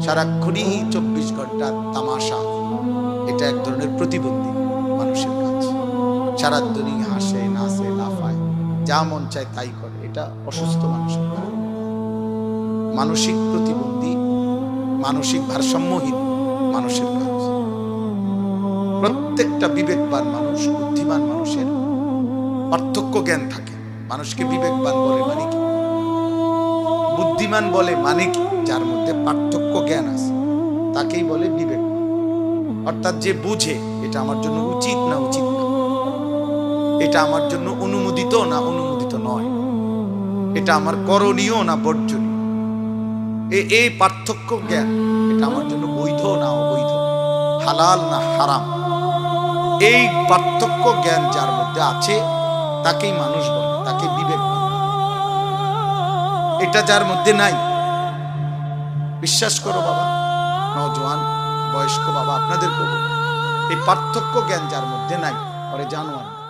সারাক্ষণই 24 ঘন্টা তামাশা, এটা এক ধরনের প্রতিবন্ধী মানুষের কাজ। সারাদিনই হাসে, নাচে, লাফায়, যা মন চায় তাই করে, এটা অসুস্থ মানুষের কাজ। মানসিক প্রতিবন্ধী, মানসিক ভারসাম্যহীন মানুষের কাজ। প্রত্যেকটা বিবেকবান মানুষ, বুদ্ধিমান মানুষের পার্থক্য জ্ঞান থাকে। মানুষকে বিবেকবান বলে মানে কি, বুদ্ধিমান বলে মানে কি, যার মধ্যে পার্থক্য জ্ঞান আছে তাকেই বলে বিবেক। অর্থাৎ যে বুঝে এটা আমার জন্য উচিত না উচিত না, এটা আমার জন্য অনুমোদিত না অনুমোদিত নয়, এটা আমার করণীয় না বর্জনীয়, এই পার্থক্য জ্ঞান, এটা আমার জন্য বৈধ না অবৈধ, হালাল না হারাম, এই পার্থক্য জ্ঞান যার মধ্যে আছে তাকেই মানুষ বলে, তাকে বিবেক বলে। এটা যার মধ্যে নাই, বিশ্বাস করো বাবা, নওজোয়ান বয়স্ক বাবা, আপনাদের এই পার্থক্য জ্ঞান যার মধ্যে নাই, ওরে জানোয়ার।